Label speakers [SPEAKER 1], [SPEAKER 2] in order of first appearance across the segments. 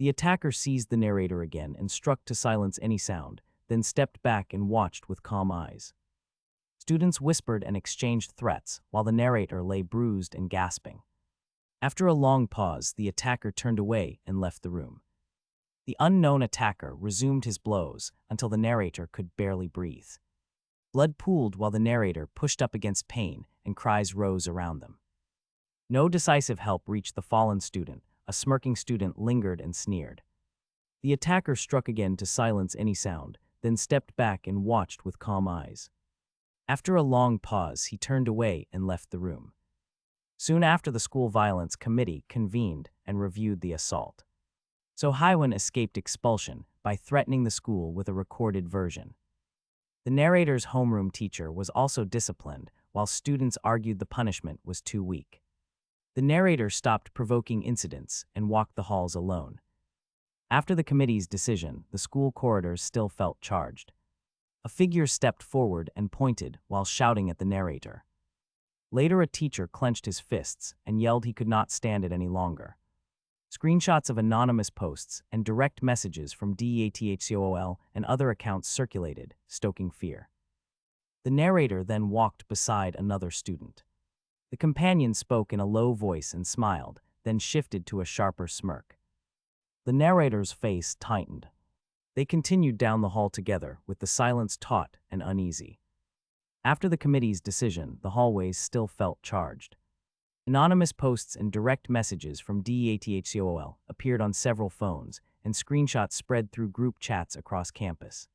[SPEAKER 1] The attacker seized the narrator again and struck to silence any sound, then stepped back and watched with calm eyes. Students whispered and exchanged threats, while the narrator lay bruised and gasping. After a long pause, the attacker turned away and left the room. The unknown attacker resumed his blows until the narrator could barely breathe. Blood pooled while the narrator pushed up against pain, and cries rose around them. No decisive help reached the fallen student. A smirking student lingered and sneered. The attacker struck again to silence any sound, then stepped back and watched with calm eyes. After a long pause, he turned away and left the room. Soon after, the school violence committee convened and reviewed the assault. So Haiwan escaped expulsion by threatening the school with a recorded version. The narrator's homeroom teacher was also disciplined, while students argued the punishment was too weak. The narrator stopped provoking incidents and walked the halls alone. After the committee's decision, the school corridors still felt charged. A figure stepped forward and pointed while shouting at the narrator. Later, a teacher clenched his fists and yelled he could not stand it any longer. Screenshots of anonymous posts and direct messages from DEATHCOOL and other accounts circulated, stoking fear. The narrator then walked beside another student. The companion spoke in a low voice and smiled, then shifted to a sharper smirk. The narrator's face tightened. They continued down the hall together, with the silence taut and uneasy. After the committee's decision, the hallways still felt charged. Anonymous posts and direct messages from DEATHCOOL appeared on several phones, and screenshots spread through group chats across campus.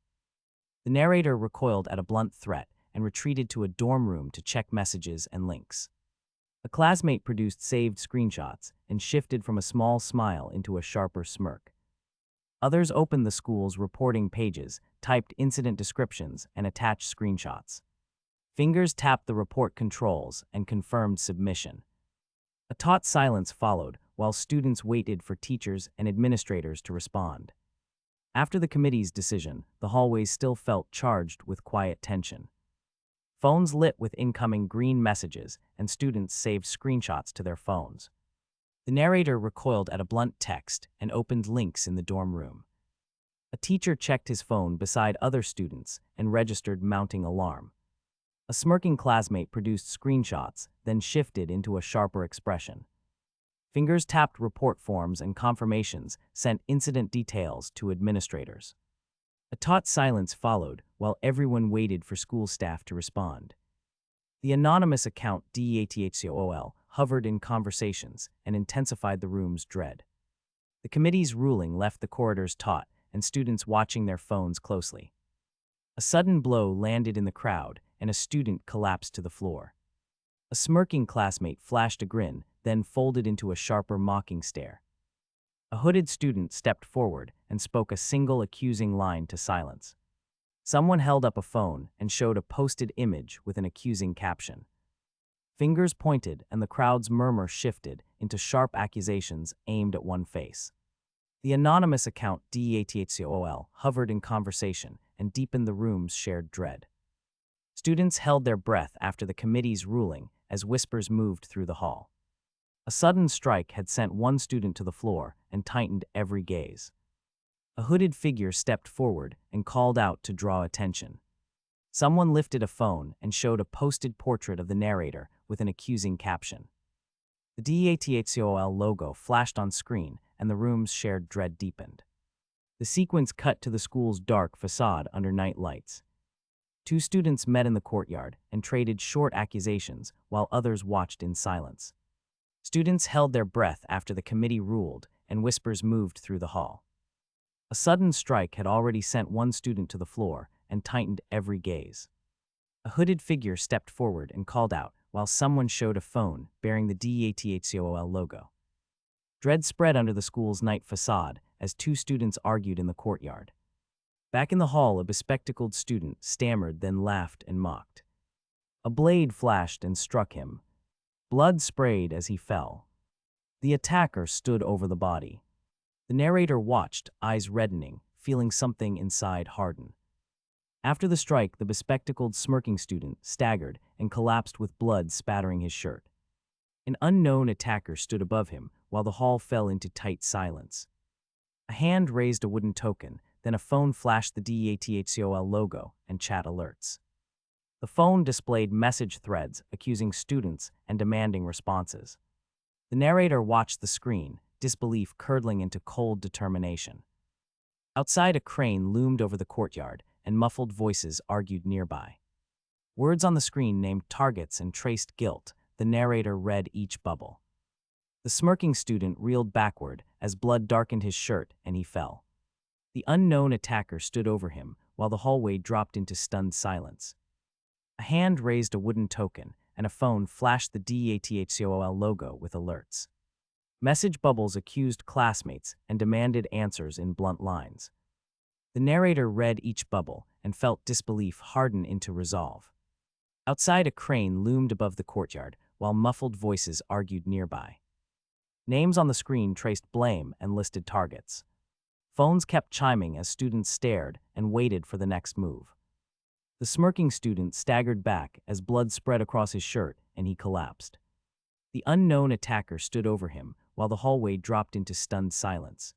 [SPEAKER 1] The narrator recoiled at a blunt threat and retreated to a dorm room to check messages and links. A classmate produced saved screenshots and shifted from a small smile into a sharper smirk. Others opened the school's reporting pages, typed incident descriptions, and attached screenshots. Fingers tapped the report controls and confirmed submission. A taut silence followed while students waited for teachers and administrators to respond. After the committee's decision, the hallways still felt charged with quiet tension. Phones lit with incoming green messages, and students saved screenshots to their phones. The narrator recoiled at a blunt text and opened links in the dorm room. A teacher checked his phone beside other students and registered mounting alarm. A smirking classmate produced screenshots, then shifted into a sharper expression. Fingers tapped report forms and confirmations, sent incident details to administrators. A taut silence followed while everyone waited for school staff to respond. The anonymous account DEATHCOOL hovered in conversations and intensified the room's dread. The committee's ruling left the corridors taut and students watching their phones closely. A sudden blow landed in the crowd and a student collapsed to the floor. A smirking classmate flashed a grin, then folded into a sharper mocking stare. A hooded student stepped forward and spoke a single accusing line to silence. Someone held up a phone and showed a posted image with an accusing caption. Fingers pointed and the crowd's murmur shifted into sharp accusations aimed at one face. The anonymous account DEATHCOOL hovered in conversation and deepened the room's shared dread. Students held their breath after the committee's ruling as whispers moved through the hall. A sudden strike had sent one student to the floor and tightened every gaze. A hooded figure stepped forward and called out to draw attention. Someone lifted a phone and showed a posted portrait of the narrator with an accusing caption. The DEATHCOOL logo flashed on screen and the room's shared dread deepened. The sequence cut to the school's dark facade under night lights. Two students met in the courtyard and traded short accusations while others watched in silence. Students held their breath after the committee ruled, and whispers moved through the hall. A sudden strike had already sent one student to the floor and tightened every gaze. A hooded figure stepped forward and called out while someone showed a phone bearing the DEATHCOOL logo. Dread spread under the school's night facade as two students argued in the courtyard. Back in the hall, a bespectacled student stammered, then laughed and mocked. A blade flashed and struck him. Blood sprayed as he fell. The attacker stood over the body. The narrator watched, eyes reddening, feeling something inside harden. After the strike, the bespectacled, smirking student staggered and collapsed with blood spattering his shirt. An unknown attacker stood above him while the hall fell into tight silence. A hand raised a wooden token, then a phone flashed the DEATHCOL logo and chat alerts. The phone displayed message threads accusing students and demanding responses. The narrator watched the screen, disbelief curdling into cold determination. Outside, a crane loomed over the courtyard, and muffled voices argued nearby. Words on the screen named targets and traced guilt. The narrator read each bubble. The smirking student reeled backward as blood darkened his shirt and he fell. The unknown attacker stood over him while the hallway dropped into stunned silence. A hand raised a wooden token, and a phone flashed the DEATHCOL logo with alerts. Message bubbles accused classmates and demanded answers in blunt lines. The narrator read each bubble and felt disbelief harden into resolve. Outside, a crane loomed above the courtyard while muffled voices argued nearby. Names on the screen traced blame and listed targets. Phones kept chiming as students stared and waited for the next move. The smirking student staggered back as blood spread across his shirt and he collapsed. The unknown attacker stood over him while the hallway dropped into stunned silence.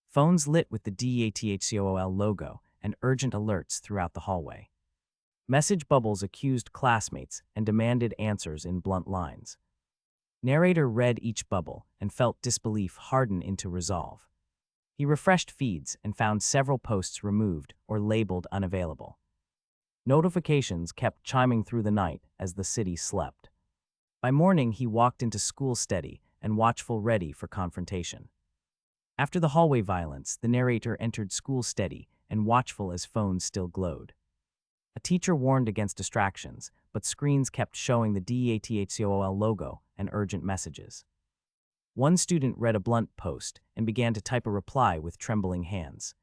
[SPEAKER 1] Phones lit with the DEATHCOL logo and urgent alerts throughout the hallway. Message bubbles accused classmates and demanded answers in blunt lines. Narrator read each bubble and felt disbelief harden into resolve. He refreshed feeds and found several posts removed or labeled unavailable. Notifications kept chiming through the night as the city slept. By morning, he walked into school steady and watchful, ready for confrontation. After the hallway violence, the narrator entered school steady and watchful as phones still glowed. A teacher warned against distractions, but screens kept showing the DEATHCOL logo and urgent messages. One student read a blunt post and began to type a reply with trembling hands.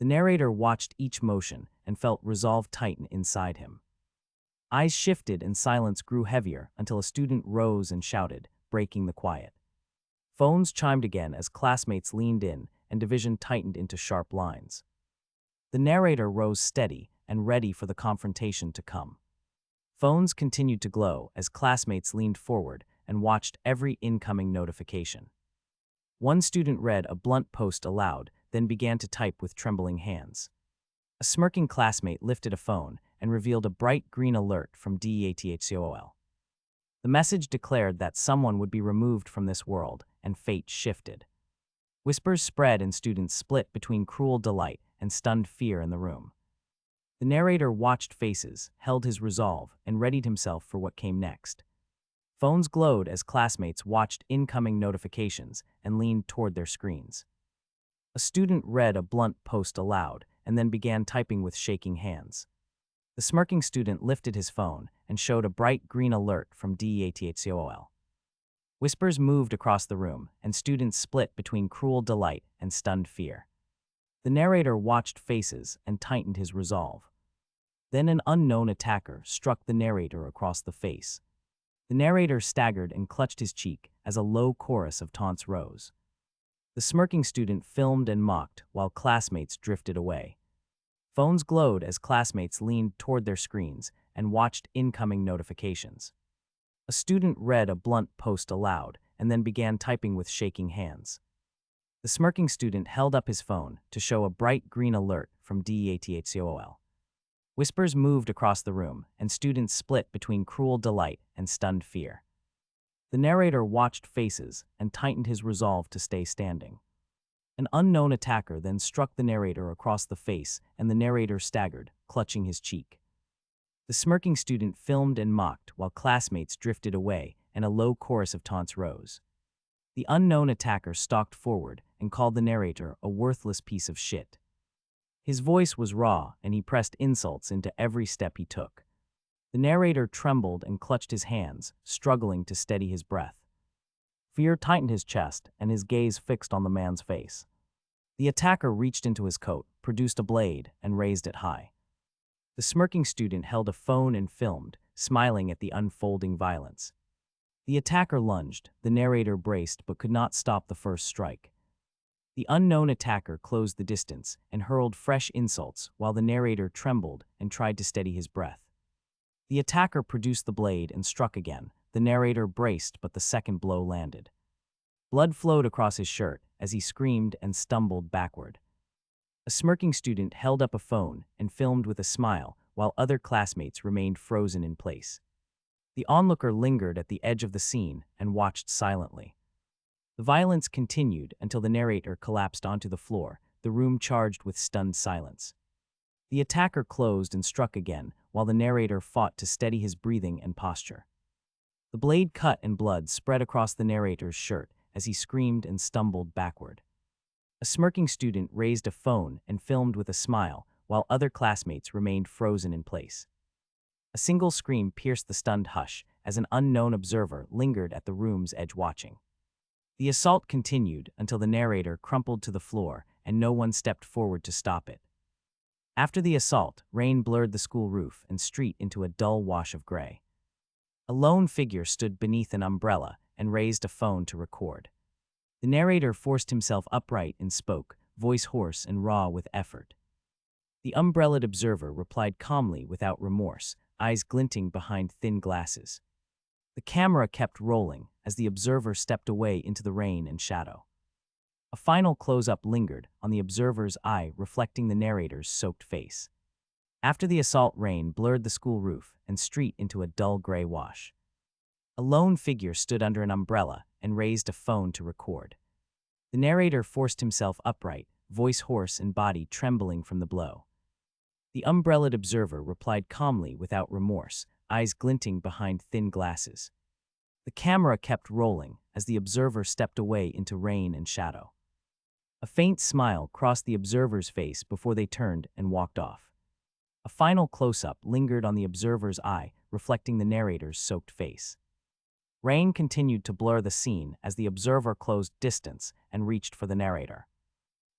[SPEAKER 1] The narrator watched each motion and felt resolve tighten inside him. Eyes shifted and silence grew heavier until a student rose and shouted, breaking the quiet. Phones chimed again as classmates leaned in and division tightened into sharp lines. The narrator rose steady and ready for the confrontation to come. Phones continued to glow as classmates leaned forward and watched every incoming notification. One student read a blunt post aloud, then began to type with trembling hands. A smirking classmate lifted a phone and revealed a bright green alert from DEATHCOL. The message declared that someone would be removed from this world, and fate shifted. Whispers spread and students split between cruel delight and stunned fear in the room. The narrator watched faces, held his resolve, and readied himself for what came next. Phones glowed as classmates watched incoming notifications and leaned toward their screens. A student read a blunt post aloud and then began typing with shaking hands. The smirking student lifted his phone and showed a bright green alert from DEATHCOL. Whispers moved across the room, and students split between cruel delight and stunned fear. The narrator watched faces and tightened his resolve. Then an unknown attacker struck the narrator across the face. The narrator staggered and clutched his cheek as a low chorus of taunts rose. The smirking student filmed and mocked while classmates drifted away. Phones glowed as classmates leaned toward their screens and watched incoming notifications. A student read a blunt post aloud and then began typing with shaking hands. The smirking student held up his phone to show a bright green alert from DEATHCOL. Whispers moved across the room, and students split between cruel delight and stunned fear. The narrator watched faces and tightened his resolve to stay standing. An unknown attacker then struck the narrator across the face, and the narrator staggered, clutching his cheek. The smirking student filmed and mocked while classmates drifted away, and a low chorus of taunts rose. The unknown attacker stalked forward and called the narrator a worthless piece of shit. His voice was raw, and he pressed insults into every step he took. The narrator trembled and clutched his hands, struggling to steady his breath. Fear tightened his chest, and his gaze fixed on the man's face. The attacker reached into his coat, produced a blade, and raised it high. The smirking student held a phone and filmed, smiling at the unfolding violence. The attacker lunged, the narrator braced but could not stop the first strike. The unknown attacker closed the distance and hurled fresh insults while the narrator trembled and tried to steady his breath. The attacker produced the blade and struck again. The narrator braced, but the second blow landed. Blood flowed across his shirt as he screamed and stumbled backward. A smirking student held up a phone and filmed with a smile while other classmates remained frozen in place. The onlooker lingered at the edge of the scene and watched silently. The violence continued until the narrator collapsed onto the floor, the room charged with stunned silence. The attacker closed and struck again, while the narrator fought to steady his breathing and posture. The blade cut and blood spread across the narrator's shirt as he screamed and stumbled backward. A smirking student raised a phone and filmed with a smile, while other classmates remained frozen in place. A single scream pierced the stunned hush as an unknown observer lingered at the room's edge watching. The assault continued until the narrator crumpled to the floor and no one stepped forward to stop it. After the assault, rain blurred the school roof and street into a dull wash of gray. A lone figure stood beneath an umbrella and raised a phone to record. The narrator forced himself upright and spoke, voice hoarse and raw with effort. The umbrellaed observer replied calmly without remorse, eyes glinting behind thin glasses. The camera kept rolling as the observer stepped away into the rain and shadow. A final close-up lingered on the observer's eye, reflecting the narrator's soaked face. After the assault, rain blurred the school roof and street into a dull gray wash. A lone figure stood under an umbrella and raised a phone to record. The narrator forced himself upright, voice hoarse and body trembling from the blow. The umbrellaed observer replied calmly without remorse, eyes glinting behind thin glasses. The camera kept rolling as the observer stepped away into rain and shadow. A faint smile crossed the observer's face before they turned and walked off. A final close-up lingered on the observer's eye, reflecting the narrator's soaked face. Rain continued to blur the scene as the observer closed distance and reached for the narrator.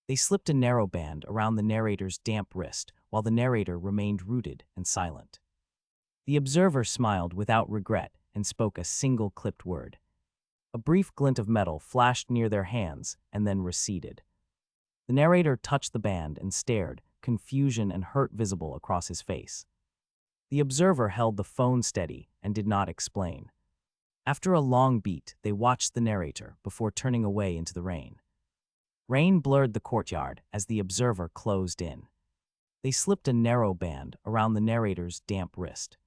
[SPEAKER 1] They slipped a narrow band around the narrator's damp wrist, while the narrator remained rooted and silent. The observer smiled without regret and spoke a single clipped word. A brief glint of metal flashed near their hands and then receded. The narrator touched the band and stared, confusion and hurt visible across his face. The observer held the phone steady and did not explain. After a long beat, they watched the narrator before turning away into the rain. Rain blurred the courtyard as the observer closed in. They slipped a narrow band around the narrator's damp wrist.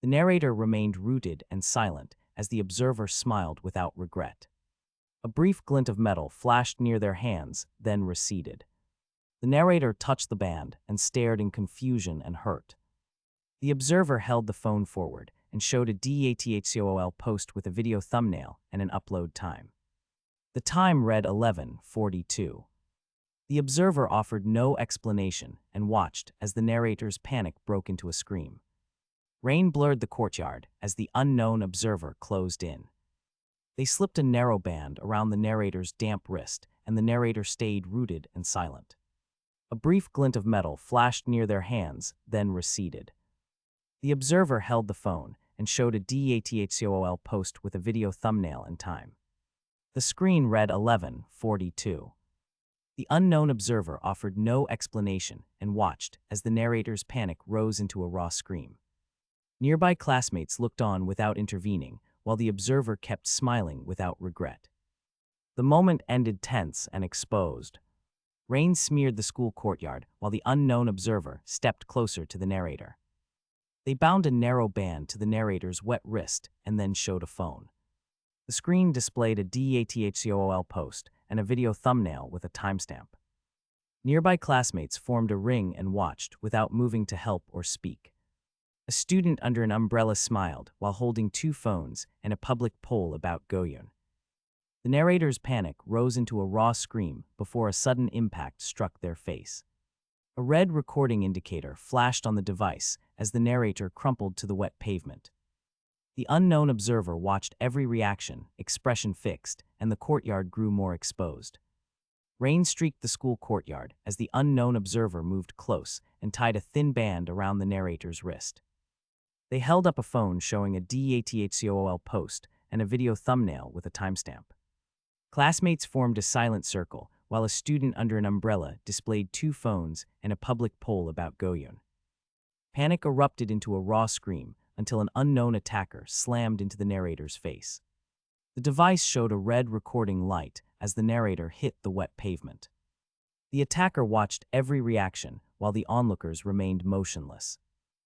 [SPEAKER 1] The narrator remained rooted and silent as the observer smiled without regret. A brief glint of metal flashed near their hands, then receded. The narrator touched the band and stared in confusion and hurt. The observer held the phone forward and showed a DATHCOOL post with a video thumbnail and an upload time. The time read 11:42. The observer offered no explanation and watched as the narrator's panic broke into a scream. Rain blurred the courtyard as the unknown observer closed in. They slipped a narrow band around the narrator's damp wrist, and the narrator stayed rooted and silent. A brief glint of metal flashed near their hands, then receded. The observer held the phone and showed a DATHCOOL post with a video thumbnail and time. The screen read 11:42. The unknown observer offered no explanation and watched as the narrator's panic rose into a raw scream. Nearby classmates looked on without intervening, while the observer kept smiling without regret. The moment ended tense and exposed. Rain smeared the school courtyard while the unknown observer stepped closer to the narrator. They bound a narrow band to the narrator's wet wrist and then showed a phone. The screen displayed a DATHCOOL post and a video thumbnail with a timestamp. Nearby classmates formed a ring and watched without moving to help or speak. A student under an umbrella smiled while holding two phones and a public poll about Goyun. The narrator's panic rose into a raw scream before a sudden impact struck their face. A red recording indicator flashed on the device as the narrator crumpled to the wet pavement. The unknown observer watched every reaction, expression fixed, and the courtyard grew more exposed. Rain streaked the school courtyard as the unknown observer moved close and tied a thin band around the narrator's wrist. They held up a phone showing a DATHCOOL post and a video thumbnail with a timestamp. Classmates formed a silent circle, while a student under an umbrella displayed two phones and a public poll about Goyun. Panic erupted into a raw scream until an unknown attacker slammed into the narrator's face. The device showed a red recording light as the narrator hit the wet pavement. The attacker watched every reaction while the onlookers remained motionless.